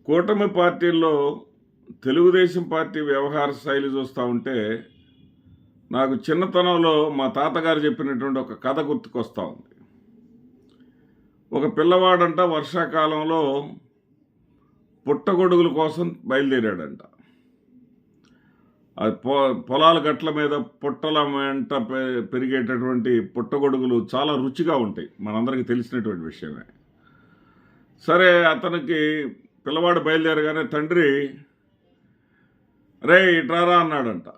కూటమి పార్టీల్లో తెలుగుదేశం పార్టీ వ్యవహార శైలి చూస్తూ ఉంటే నాకు చిన్నతనంలో మా తాతగారు చెప్పినటువంటి ఒక కథ గుర్తుకొస్తూ ఉంది. ఒక పిల్లవాడంట వర్షాకాలంలో పుట్టగొడుగుల కోసం బయలుదేరాడంట. అది పొలాల గట్ల మీద పుట్టల వెంట పెరిగేటటువంటి పుట్టగొడుగులు చాలా రుచిగా ఉంటాయి, మనందరికీ తెలిసినటువంటి విషయమే. సరే, అతనికి పిల్లవాడు బయలుదేరగానే తండ్రి, రే ఇట్రారా అన్నాడంట.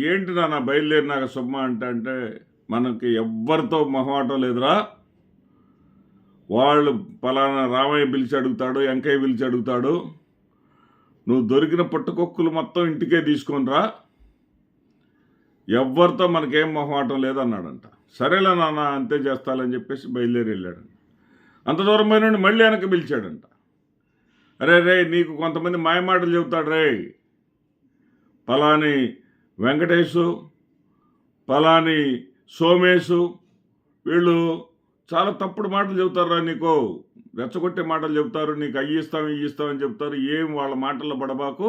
ఏంటి నాన్న బయలుదేరినాక సుమ్మ అంటే మనకి ఎవ్వరితో మొహమాటం లేదురా, వాళ్ళు పలానా రామయ్య పిలిచి అడుగుతాడు, వెంకయ్య పిలిచి అడుగుతాడు, నువ్వు దొరికిన పుట్టకొక్కులు మొత్తం ఇంటికే తీసుకొనిరా, ఎవ్వరితో మనకేం మొహమాటం లేదన్నాడంట. సరేలే నాన్న, అంతే చేస్తాలని చెప్పేసి బయలుదేరి వెళ్ళాడంట. అంత దూరం పోయిన మళ్ళీ వెనక్కి పిలిచాడంట. అరే రే, నీకు కొంతమంది మాయమాటలు చెబుతాడు రే, పలాని వెంకటేశు, పలాని సోమేశు, వీళ్ళు చాలా తప్పుడు మాటలు చెబుతారా, నీకు రెచ్చగొట్టే మాటలు చెబుతారు, నీకు అయ్యి ఇస్తామని చెప్తారు, ఏం వాళ్ళ మాటల్లో పడబాకు,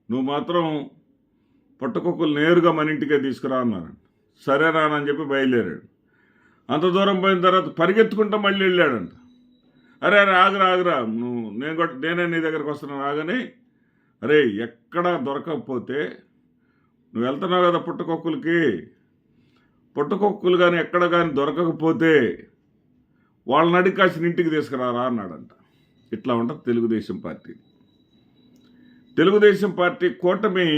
నువ్వు మాత్రం పుట్టకొక్కులు నేరుగా మన ఇంటికే తీసుకురా అన్నాడు. సరే రానని చెప్పి బయలుదేరాడు. అంత దూరం పోయిన తర్వాత పరిగెత్తుకుంటా మళ్ళీ వెళ్ళాడంట. అరే అరే ఆగురా, నేనే నీ దగ్గరకు వస్తున్నాను ఆగని, అరే ఎక్కడా దొరకకపోతే నువ్వు వెళ్తున్నావు కదా పుట్టకొక్కులు కానీ ఎక్కడ కానీ దొరకకపోతే వాళ్ళని అడిగి కాసిన ఇంటికి తీసుకురారా అన్నాడంట. ఇట్లా ఉంటుంది తెలుగుదేశం పార్టీ. తెలుగుదేశం పార్టీ కూటమి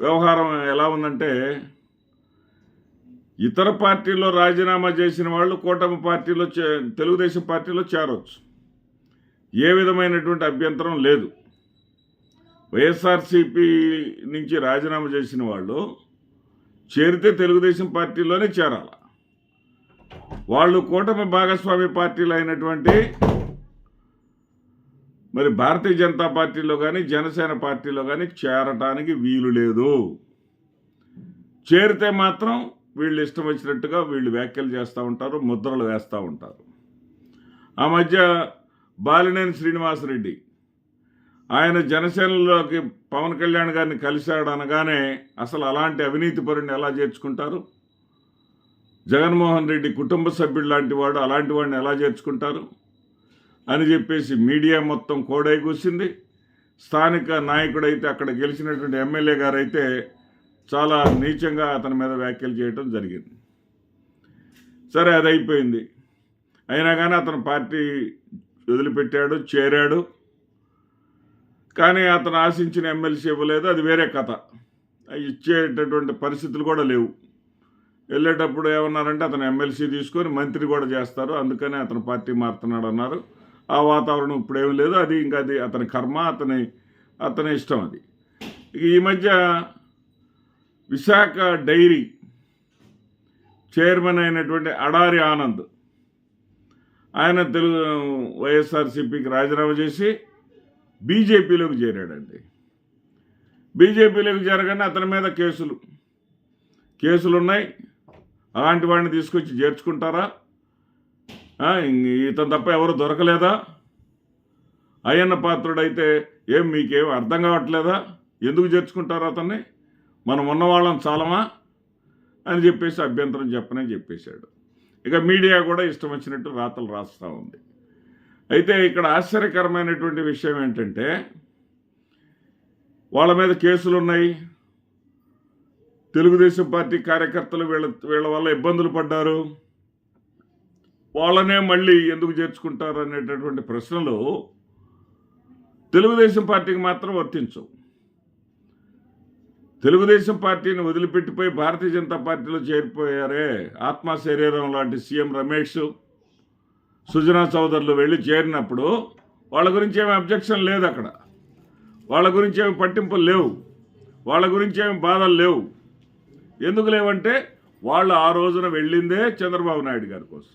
వ్యవహారం ఎలా ఉందంటే, ఇతర పార్టీల్లో రాజీనామా చేసిన వాళ్ళు కూటమి పార్టీలో తెలుగుదేశం పార్టీలో చేరవచ్చు, ఏ విధమైనటువంటి అభ్యంతరం లేదు. వైఎస్ఆర్సీపీ నుంచి రాజీనామా చేసిన వాళ్ళు చేరితే తెలుగుదేశం పార్టీలోనే చేరాలి. వాళ్ళు కూటమి భాగస్వామి పార్టీలు అయినటువంటి మరి భారతీయ జనతా పార్టీలో కానీ జనసేన పార్టీలో కానీ చేరటానికి వీలు లేదు. చేరితే మాత్రం వీళ్ళు ఇష్టం వచ్చినట్టుగా వీళ్ళు వ్యాఖ్యలు చేస్తూ ఉంటారు, ముద్రలు వేస్తూ ఉంటారు. ఆ మధ్య బాలినేని శ్రీనివాసరెడ్డి ఆయన జనసేనలోకి పవన్ కళ్యాణ్ గారిని కలిశాడు అనగానే అసలు అలాంటి అవినీతి పరుని ఎలా చేర్చుకుంటారు, జగన్మోహన్ రెడ్డి కుటుంబ సభ్యుడు లాంటి వాడు అలాంటి వాడిని ఎలా చేర్చుకుంటారు అని చెప్పేసి మీడియా మొత్తం కోడై కూసింది. స్థానిక నాయకుడైతే, అక్కడ గెలిచినటువంటి ఎమ్మెల్యే గారైతే చాలా నీచంగా అతని మీద వ్యాఖ్యలు చేయడం జరిగింది. సరే, అది అయిపోయింది. అయినా కానీ అతను పార్టీ వదిలిపెట్టాడు, చేరాడు. కానీ అతను ఆశించిన ఎమ్మెల్సీ ఇవ్వలేదు, అది వేరే కథ. ఇచ్చేటటువంటి పరిస్థితులు కూడా లేవు. వెళ్ళేటప్పుడు ఏమన్నారంటే అతను ఎమ్మెల్సీ తీసుకొని మంత్రి కూడా చేస్తారు, అందుకనే అతను పార్టీ మారుతున్నాడు అన్నారు. ఆ వాతావరణం ఇప్పుడేమీ లేదు. అది ఇంకా అది అతని కర్మ, అతని ఇష్టం. అది ఈ మధ్య విశాఖ డైరీ చైర్మన్ అయినటువంటి అడారి ఆనంద్, ఆయన వైఎస్ఆర్సీపీకి రాజీనామా చేసి బీజేపీలోకి చేరాడండి. బీజేపీలోకి చేరగానే అతని మీద కేసులు ఉన్నాయి. అలాంటి వాడిని తీసుకొచ్చి చేర్చుకుంటారా? ఇతను తప్ప ఎవరు దొరకలేదా? అయ్యన్న పాత్రుడైతే మీకేం అర్థం కావట్లేదా? ఎందుకు చేర్చుకుంటారా అతన్ని? మనం ఉన్నవాళ్ళం చాలమా అని చెప్పేసి అభ్యంతరం చెప్పేశాడు. ఇక మీడియా కూడా ఇష్టం వచ్చినట్టు రాతలు రాస్తూ ఉంది. అయితే ఇక్కడ ఆశ్చర్యకరమైనటువంటి విషయం ఏంటంటే, వాళ్ళ మీద కేసులు ఉన్నాయి, తెలుగుదేశం పార్టీ కార్యకర్తలు వీళ్ళ వల్ల ఇబ్బందులు పడ్డారు, వాళ్ళనే మళ్ళీ ఎందుకు చేర్చుకుంటారు అనేటటువంటి ప్రశ్నలు తెలుగుదేశం పార్టీకి మాత్రం వర్తించవు. తెలుగుదేశం పార్టీని వదిలిపెట్టిపోయి భారతీయ జనతా పార్టీలో చేరిపోయారే ఆత్మ శరీరం లాంటి సీఎం రమేష్, సుజనా చౌదరులు వెళ్ళి చేరినప్పుడు వాళ్ళ గురించి ఏమి అబ్జెక్షన్ లేదు, అక్కడ వాళ్ళ గురించి ఏమి పట్టింపులు లేవు, వాళ్ళ గురించి ఏమి బాధలు లేవు. ఎందుకు లేవంటే వాళ్ళు ఆ రోజున వెళ్ళిందే చంద్రబాబు నాయుడు గారి కోసం.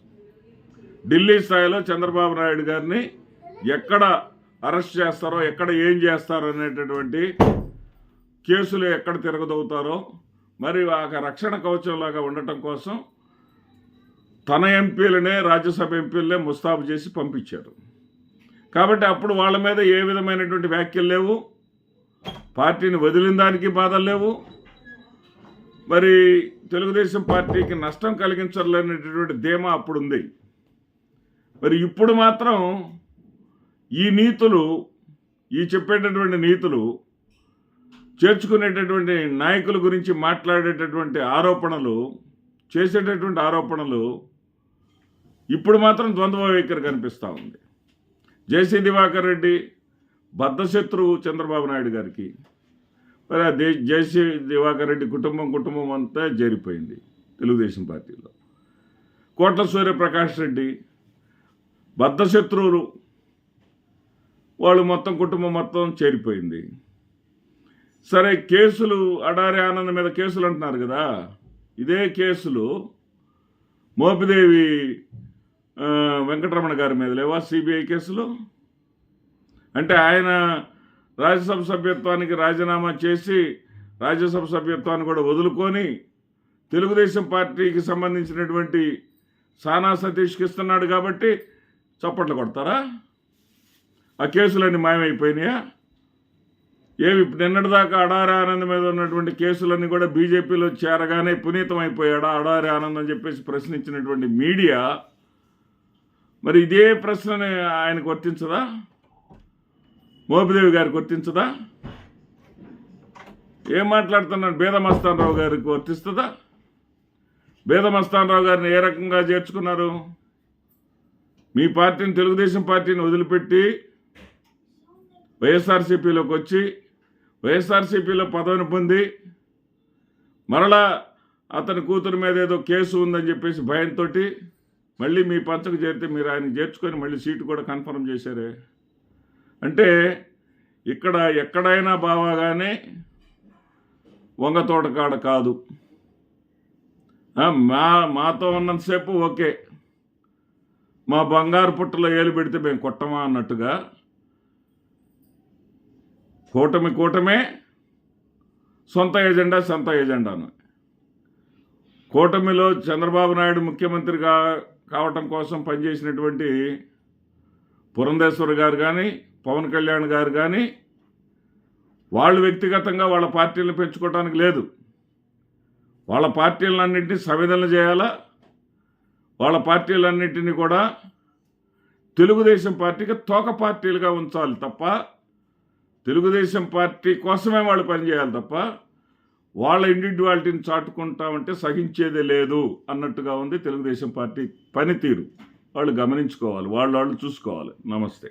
ఢిల్లీ స్థాయిలో చంద్రబాబు నాయుడు గారిని ఎక్కడ అరెస్ట్ చేస్తారో, ఎక్కడ ఏం చేస్తారో అనేటటువంటి కేసులు ఎక్కడ తిరగదవుతారో, మరి ఆ రక్షణ కవచంలాగా ఉండటం కోసం తన ఎంపీలనే, రాజ్యసభ ఎంపీలనే ముస్తాబు చేసి పంపించారు. కాబట్టి అప్పుడు వాళ్ళ మీద ఏ విధమైనటువంటి వ్యాఖ్యలు లేవు, పార్టీని వదిలిన దానికి బాధలు లేవు, మరి తెలుగుదేశం పార్టీకి నష్టం కలిగించలేనటువంటి ధీమా అప్పుడు ఉంది. మరి ఇప్పుడు మాత్రం ఈ నీతులు, ఈ చెప్పేటటువంటి నీతులు, చేర్చుకునేటటువంటి నాయకుల గురించి మాట్లాడేటటువంటి ఆరోపణలు, చేసేటటువంటి ఆరోపణలు ఇప్పుడు మాత్రం ద్వంద్వ వైఖరి కనిపిస్తూ ఉంది. జేసీ దివాకర్ రెడ్డి బద్ధశత్రువు చంద్రబాబు నాయుడు గారికి. మరి ఆ జేసీ దివాకర్ రెడ్డి కుటుంబం అంతా చేరిపోయింది తెలుగుదేశం పార్టీలో. కోట్ల సూర్యప్రకాష్ రెడ్డి బద్ధశత్రువులు, వాళ్ళు మొత్తం కుటుంబం మొత్తం చేరిపోయింది. సరే, కేసులు అడారి ఆనంద్ మీద కేసులు అంటున్నారు కదా, ఇదే కేసులు మోపిదేవి వెంకటరమణ గారి మీద లేవా సిబిఐ కేసులు? అంటే ఆయన రాజ్యసభ సభ్యత్వానికి రాజీనామా చేసి రాజ్యసభ సభ్యత్వాన్ని కూడా వదులుకొని తెలుగుదేశం పార్టీకి సంబంధించినటువంటి సానా సతీష్కి ఇస్తున్నాడు కాబట్టి చప్పట్లు కొడతారా? ఆ కేసులన్నీ మాయమైపోయినాయా? ఏమి నిన్నటిదాకా అడారి ఆనంద్ మీద ఉన్నటువంటి కేసులన్నీ కూడా బీజేపీలో చేరగానే పునీతం అయిపోయాడా అడారి ఆనంద్ అని చెప్పేసి ప్రశ్నించినటువంటి మీడియా మరి ఇదే ప్రశ్నని ఆయనకు వర్తించదా? మోపిదేవి గారికి వర్తించదా? ఏం మాట్లాడుతున్నాడు? బేదమస్తాన్ రావు గారికి వర్తిస్తుందా? బేదమస్తాన్ రావు గారిని ఏ రకంగా చేర్చుకున్నారు? మీ పార్టీని, తెలుగుదేశం పార్టీని వదిలిపెట్టి వైఎస్ఆర్సీపీలోకి వచ్చి వైఎస్ఆర్సీపీలో పదవిని పొంది మరలా అతని కూతురు మీద ఏదో కేసు ఉందని చెప్పేసి భయంతో మళ్ళీ మీ పంచకు చేరితే మీరు ఆయన చేర్చుకొని మళ్ళీ సీటు కూడా కన్ఫర్మ్ చేశారే. అంటే ఇక్కడ ఎక్కడైనా బావాగానే వంగ తోటకాడ కాదు. మాతో ఉన్నంతసేపు ఓకే, మా బంగారు పుట్టలో ఏలు పెడితే మేము కొట్టమా అన్నట్టుగా కూటమే సొంత ఎజెండాను. కూటమిలో చంద్రబాబు నాయుడు ముఖ్యమంత్రిగా కావటం కోసం పనిచేసినటువంటి పురంధేశ్వర్ గారు కానీ, పవన్ కళ్యాణ్ గారు కానీ వాళ్ళు వ్యక్తిగతంగా వాళ్ళ పార్టీలను పెంచుకోవడానికి లేదు. వాళ్ళ పార్టీలన్నింటినీ సంవిధనలు చేయాలా, వాళ్ళ పార్టీలన్నింటినీ కూడా తెలుగుదేశం పార్టీకి తోక పార్టీలుగా ఉంచాలి తప్ప, తెలుగుదేశం పార్టీ కోసమే వాళ్ళు పనిచేయాలి తప్ప వాళ్ళ ఇండివిజువాలిటీని చాటుకుంటామంటే సహించేదే లేదు అన్నట్టుగా ఉంది తెలుగుదేశం పార్టీ పనితీరు. వాళ్ళు గమనించుకోవాలి, వాళ్ళు చూసుకోవాలి. నమస్తే.